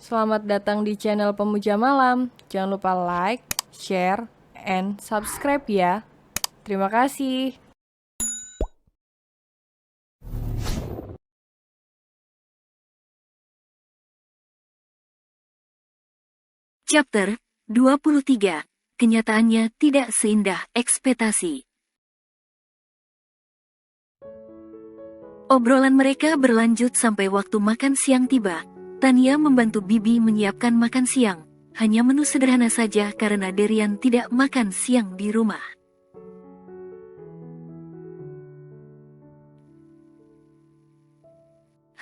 Selamat datang di channel Pemuja Malam. Jangan lupa like, share, and subscribe ya. Terima kasih. Chapter 23. Kenyataannya tidak seindah ekspektasi. Obrolan mereka berlanjut sampai waktu makan siang tiba. Tania membantu Bibi menyiapkan makan siang. Hanya menu sederhana saja karena Derian tidak makan siang di rumah.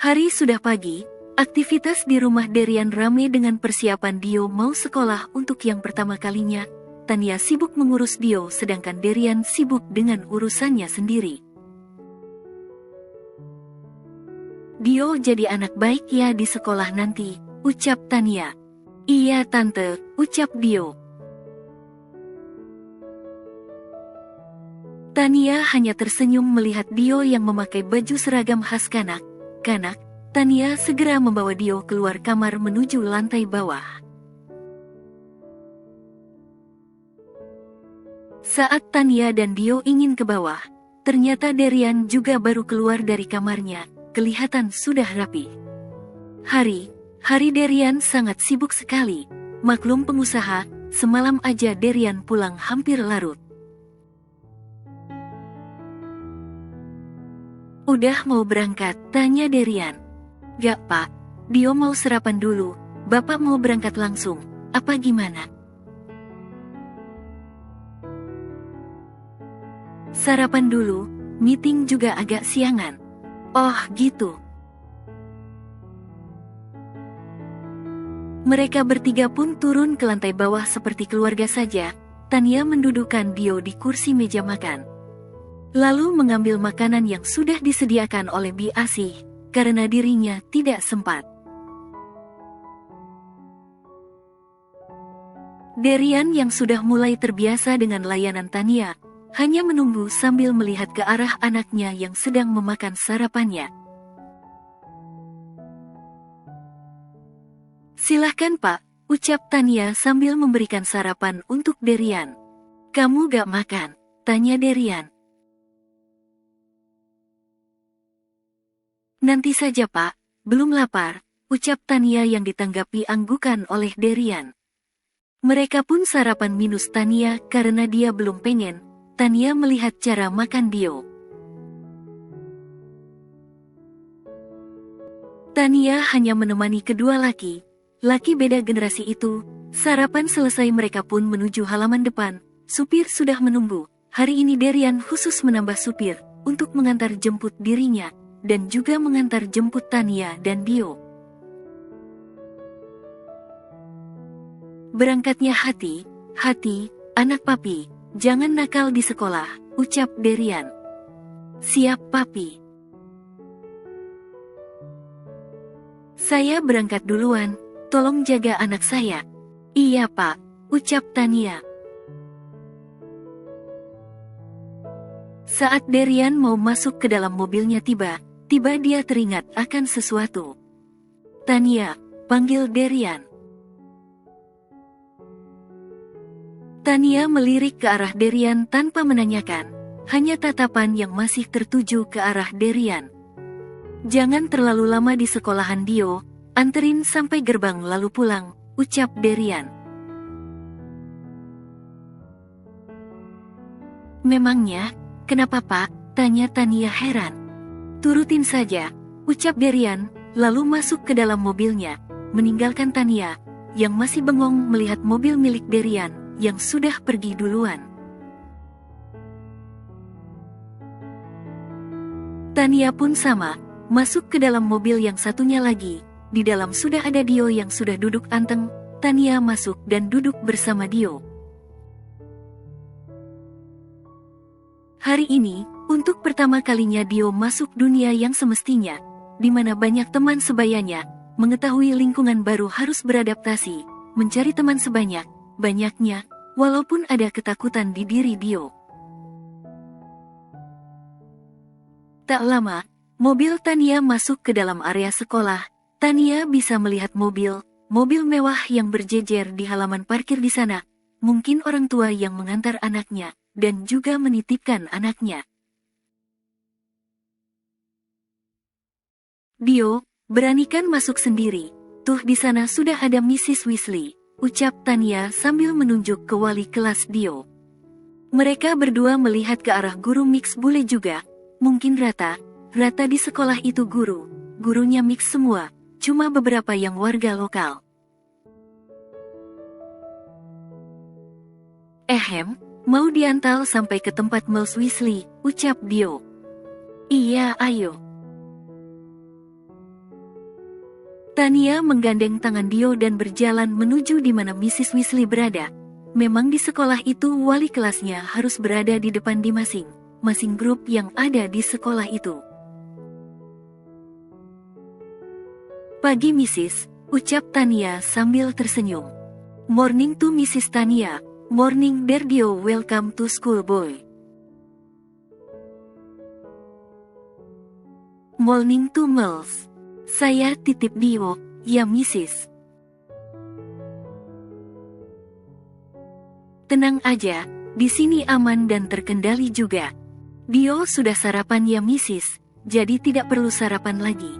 Hari sudah pagi. Aktivitas di rumah Derian ramai dengan persiapan Dio mau sekolah untuk yang pertama kalinya. Tania sibuk mengurus Dio sedangkan Derian sibuk dengan urusannya sendiri. Dio jadi anak baik ya di sekolah nanti, ucap Tania. Iya tante, ucap Dio. Tania hanya tersenyum melihat Dio yang memakai baju seragam khas kanak-kanak. Tania segera membawa Dio keluar kamar menuju lantai bawah. Saat Tania dan Dio ingin ke bawah, ternyata Derian juga baru keluar dari kamarnya, kelihatan sudah rapi. Hari Derian sangat sibuk sekali. Maklum pengusaha, semalam aja Derian pulang hampir larut. Udah mau berangkat, tanya Derian. Gak pak, Dio mau sarapan dulu, bapak mau berangkat langsung, apa gimana? Sarapan dulu, meeting juga agak siangan. Oh gitu. Mereka bertiga pun turun ke lantai bawah seperti keluarga saja. Tania mendudukkan Dio di kursi meja makan. Lalu mengambil makanan yang sudah disediakan oleh Bi Asih, karena dirinya tidak sempat. Derian yang sudah mulai terbiasa dengan layanan Tania, hanya menunggu sambil melihat ke arah anaknya yang sedang memakan sarapannya. Silahkan pak, ucap Tania sambil memberikan sarapan untuk Derian. Kamu gak makan? Tanya Derian. Nanti saja pak, belum lapar, ucap Tania yang ditanggapi anggukan oleh Derian. Mereka pun sarapan minus Tania karena dia belum pengen. Tania melihat cara makan Dio. Tania hanya menemani kedua laki beda generasi itu. Sarapan selesai mereka pun menuju halaman depan. Supir sudah menunggu. Hari ini Derian khusus menambah supir untuk mengantar jemput dirinya dan juga mengantar jemput Tania dan Dio. Berangkatnya hati, anak papi, jangan nakal di sekolah, ucap Derian. Siap papi. Saya berangkat duluan, tolong jaga anak saya. Iya pak, ucap Tania. Saat Derian mau masuk ke dalam mobilnya tiba dia teringat akan sesuatu. Tania, panggil Derian. Tania melirik ke arah Derian tanpa menanyakan, hanya tatapan yang masih tertuju ke arah Derian. Jangan terlalu lama di sekolahan Dio, anterin sampai gerbang lalu pulang, ucap Derian. Memangnya, kenapa pak? Tanya Tania heran. Turutin saja, ucap Derian, lalu masuk ke dalam mobilnya, meninggalkan Tania, yang masih bengong melihat mobil milik Derian, yang sudah pergi duluan. Tania pun sama, masuk ke dalam mobil yang satunya lagi. Di dalam sudah ada Dio yang sudah duduk anteng. Tania masuk dan duduk bersama Dio. Hari ini, untuk pertama kalinya Dio masuk dunia yang semestinya, di mana banyak teman sebayanya. Mengetahui lingkungan baru harus beradaptasi, mencari teman banyaknya, walaupun ada ketakutan di diri Dio. Tak lama, mobil Tania masuk ke dalam area sekolah. Tania bisa melihat mobil, mobil mewah yang berjejer di halaman parkir di sana. Mungkin orang tua yang mengantar anaknya, dan juga menitipkan anaknya. Dio, beranikan masuk sendiri. Tuh di sana sudah ada Mrs. Weasley, ucap Tania sambil menunjuk ke wali kelas Dio. Mereka berdua melihat ke arah guru mix bule juga. Mungkin Rata di sekolah itu gurunya mix semua, cuma beberapa yang warga lokal. Mau diantar sampai ke tempat Miles Weasley, ucap Dio. Iya, ayo. Tania menggandeng tangan Dio dan berjalan menuju di mana Mrs. Weasley berada. Memang di sekolah itu wali kelasnya harus berada di depan di masing grup yang ada di sekolah itu. Pagi Mrs., ucap Tania sambil tersenyum. Morning to Mrs. Tania. Morning dear Dio, welcome to school boy. Morning to Miles. Saya titip Dio, ya Mrs. Tenang aja, di sini aman dan terkendali juga. Dio sudah sarapan ya Mrs., jadi tidak perlu sarapan lagi.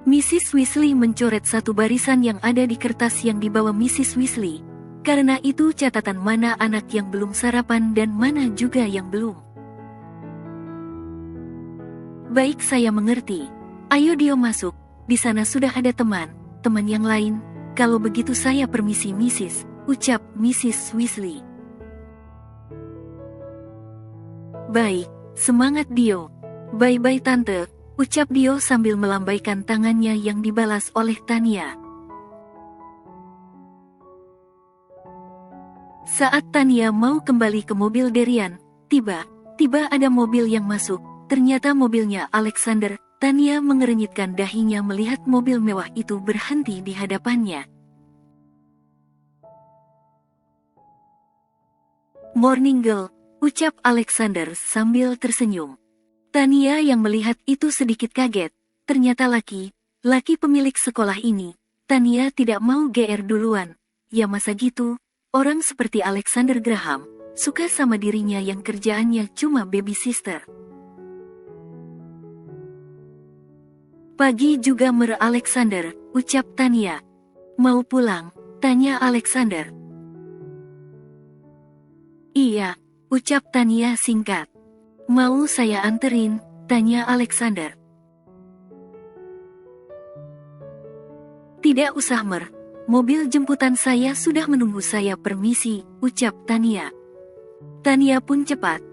Mrs. Weasley mencoret satu barisan yang ada di kertas yang dibawa Mrs. Weasley. Karena itu catatan mana anak yang belum sarapan dan mana juga yang belum. Baik, saya mengerti. Ayo Dio masuk, di sana sudah ada teman yang lain. Kalau begitu saya permisi Mrs., ucap Mrs. Weasley. Baik, semangat Dio. Bye-bye tante, ucap Dio sambil melambaikan tangannya yang dibalas oleh Tania. Saat Tania mau kembali ke mobil Darian, tiba ada mobil yang masuk. Ternyata mobilnya Alexander. Tania mengerenyitkan dahinya melihat mobil mewah itu berhenti di hadapannya. Morning girl, ucap Alexander sambil tersenyum. Tania yang melihat itu sedikit kaget. Ternyata laki pemilik sekolah ini. Tania tidak mau GR duluan. Ya masa gitu, orang seperti Alexander Graham suka sama dirinya yang kerjaannya cuma baby sister. Pagi juga mer Alexander, ucap Tania. Mau pulang? Tanya Alexander. Iya, ucap Tania singkat. Mau saya anterin? Tanya Alexander. Tidak usah mer, mobil jemputan saya sudah menunggu saya, permisi, ucap Tania. Tania pun cepat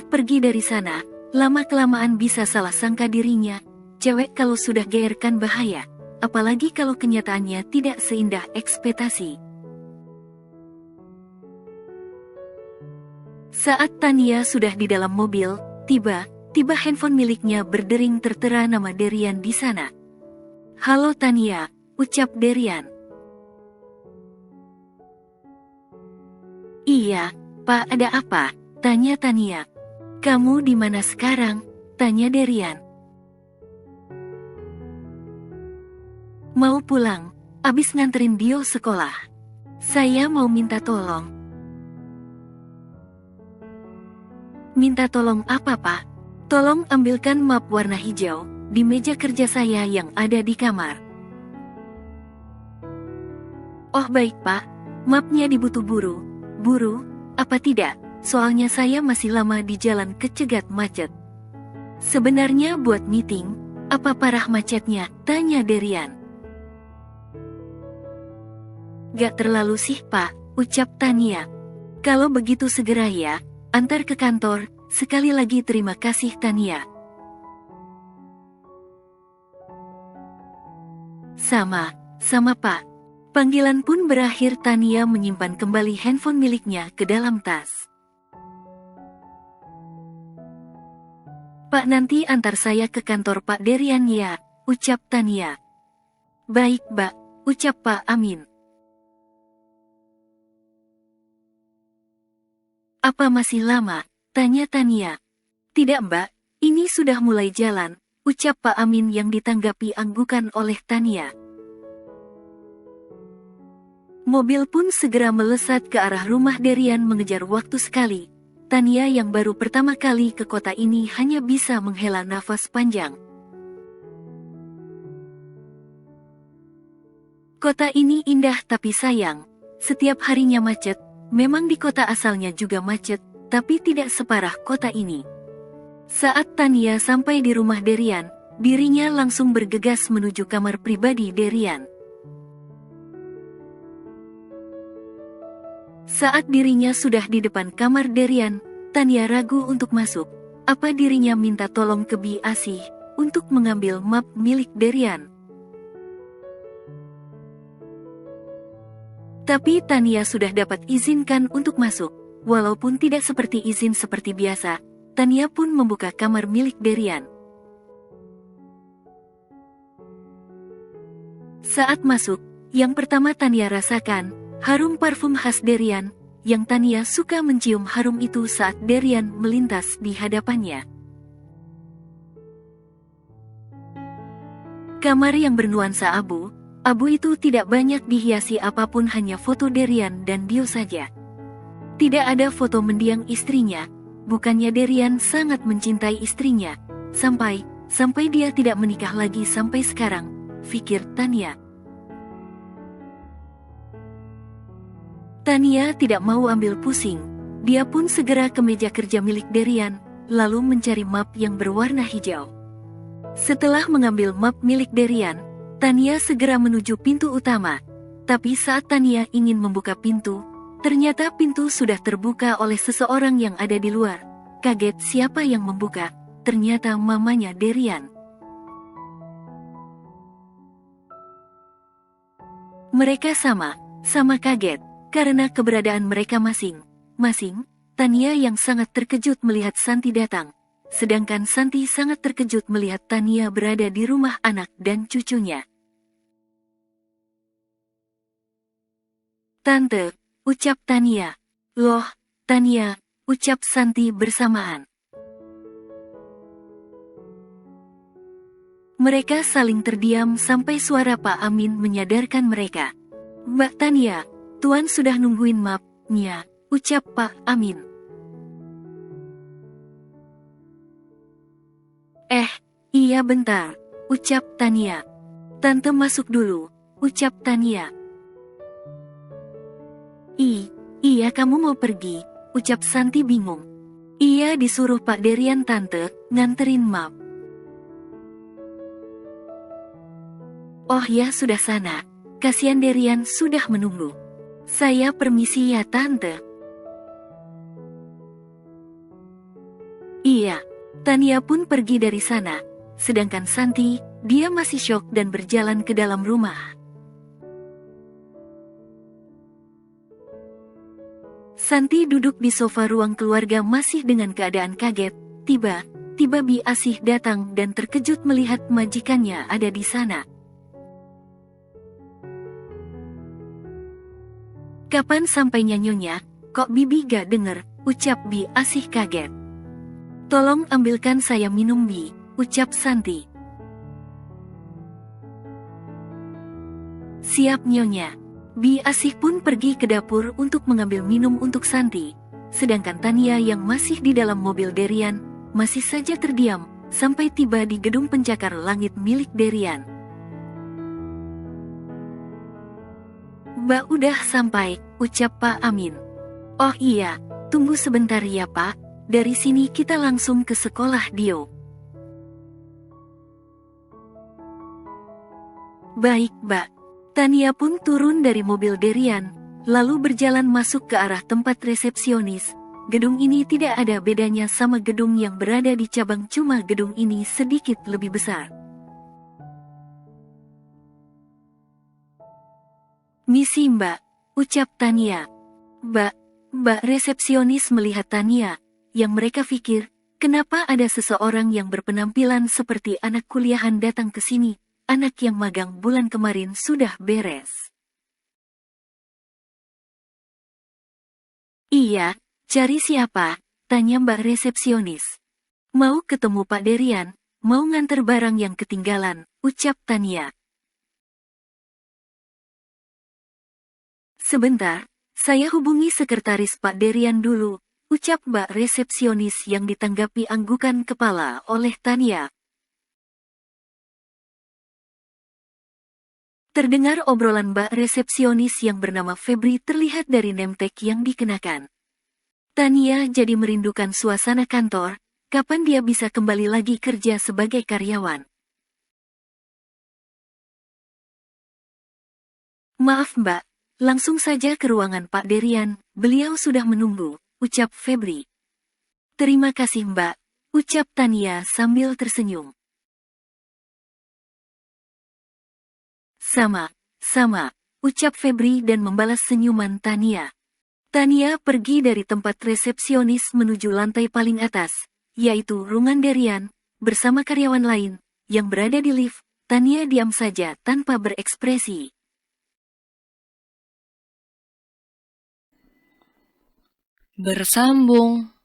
pergi dari sana. Lama-kelamaan bisa salah sangka dirinya. Cewek kalau sudah GR kan bahaya, apalagi kalau kenyataannya tidak seindah ekspektasi. Saat Tania sudah di dalam mobil, tiba handphone miliknya berdering, tertera nama Darian di sana. Halo Tania, ucap Darian. Iya, Pak, ada apa? Tanya Tania. Kamu di mana sekarang? Tanya Darian. Mau pulang, abis nganterin Dio sekolah. Saya mau minta tolong. Minta tolong apa Pak? Tolong ambilkan map warna hijau di meja kerja saya yang ada di kamar. Oh baik Pak, mapnya dibutuh buru, apa tidak? Soalnya saya masih lama di jalan kecegat macet. Sebenarnya buat meeting, apa parah macetnya? Tanya Darian. Gak terlalu sih Pak, ucap Tania. Kalau begitu segera ya, antar ke kantor. Sekali lagi terima kasih Tania. Sama Pak. Panggilan pun berakhir. Tania menyimpan kembali handphone miliknya ke dalam tas. Pak, nanti antar saya ke kantor Pak Darian ya, ucap Tania. Baik Mbak, ucap Pak Amin. Apa masih lama? Tanya Tania. Tidak Mbak, ini sudah mulai jalan, ucap Pak Amin yang ditanggapi anggukan oleh Tania. Mobil pun segera melesat ke arah rumah Derian mengejar waktu sekali. Tania yang baru pertama kali ke kota ini hanya bisa menghela nafas panjang. Kota ini indah tapi sayang, setiap harinya macet. Memang di kota asalnya juga macet, tapi tidak separah kota ini. Saat Tania sampai di rumah Derian, dirinya langsung bergegas menuju kamar pribadi Derian. Saat dirinya sudah di depan kamar Derian, Tania ragu untuk masuk. Apa dirinya minta tolong ke Bi Asih untuk mengambil map milik Derian? Tapi Tania sudah dapat izinkan untuk masuk. Walaupun tidak seperti izin seperti biasa, Tania pun membuka kamar milik Derian. Saat masuk, yang pertama Tania rasakan harum parfum khas Derian, yang Tania suka mencium harum itu saat Derian melintas di hadapannya. Kamar yang bernuansa abu itu tidak banyak dihiasi apapun, hanya foto Derian dan Dio saja. Tidak ada foto mendiang istrinya, bukannya Derian sangat mencintai istrinya, sampai dia tidak menikah lagi sampai sekarang, pikir Tania. Tania tidak mau ambil pusing, dia pun segera ke meja kerja milik Derian, lalu mencari map yang berwarna hijau. Setelah mengambil map milik Derian, Tania segera menuju pintu utama. Tapi saat Tania ingin membuka pintu, ternyata pintu sudah terbuka oleh seseorang yang ada di luar. Kaget siapa yang membuka, ternyata mamanya Derian. Mereka sama kaget. Karena keberadaan mereka masing-masing, Tania yang sangat terkejut melihat Santi datang. Sedangkan Santi sangat terkejut melihat Tania berada di rumah anak dan cucunya. "Tante," ucap Tania. "Loh, Tania," ucap Santi bersamaan. Mereka saling terdiam sampai suara Pak Amin menyadarkan mereka. "Mbak Tania, Tuan sudah nungguin mapnya," ucap Pak Amin. Iya bentar," ucap Tania. "Tante masuk dulu," ucap Tania. Iya kamu mau pergi," ucap Santi bingung. "Iya disuruh Pak Derian tante, nganterin map." "Oh ya sudah sana, kasihan Derian sudah menunggu. Saya permisi ya tante." Iya, Tania pun pergi dari sana, sedangkan Santi, dia masih syok dan berjalan ke dalam rumah. Santi duduk di sofa ruang keluarga masih dengan keadaan kaget. Tiba-tiba Bi Asih datang dan terkejut melihat majikannya ada di sana. "Kapan sampainya Nyonya? Kok Bibi gak denger?" ucap Bi Asih kaget. "Tolong ambilkan saya minum Bi," ucap Santi. "Siap Nyonya." Bi Asih pun pergi ke dapur untuk mengambil minum untuk Santi. Sedangkan Tania yang masih di dalam mobil Derian, masih saja terdiam, sampai tiba di gedung pencakar langit milik Derian. "Mbak udah sampai," ucap Pak Amin. "Oh iya, tunggu sebentar ya Pak, dari sini kita langsung ke sekolah Dio." "Baik Mbak." Tania pun turun dari mobil Derian, lalu berjalan masuk ke arah tempat resepsionis. Gedung ini tidak ada bedanya sama gedung yang berada di cabang, cuma gedung ini sedikit lebih besar. "Misi Mbak," ucap Tania. Mbak resepsionis melihat Tania, yang mereka pikir, kenapa ada seseorang yang berpenampilan seperti anak kuliahan datang ke sini, anak yang magang bulan kemarin sudah beres. "Iya, cari siapa?" tanya Mbak resepsionis. "Mau ketemu Pak Derian, mau nganter barang yang ketinggalan, ucap Tania. Sebentar, saya hubungi sekretaris Pak Derian dulu, ucap Mbak resepsionis yang ditanggapi anggukan kepala oleh Tania. Terdengar obrolan Mbak resepsionis yang bernama Febri terlihat dari nemtek yang dikenakan. Tania jadi merindukan suasana kantor, kapan dia bisa kembali lagi kerja sebagai karyawan. Maaf Mbak, langsung saja ke ruangan Pak Derian, beliau sudah menunggu, ucap Febri. Terima kasih Mbak, ucap Tania sambil tersenyum. Sama, ucap Febri dan membalas senyuman Tania. Tania pergi dari tempat resepsionis menuju lantai paling atas, yaitu ruangan Derian, bersama karyawan lain, yang berada di lift. Tania diam saja tanpa berekspresi. Bersambung.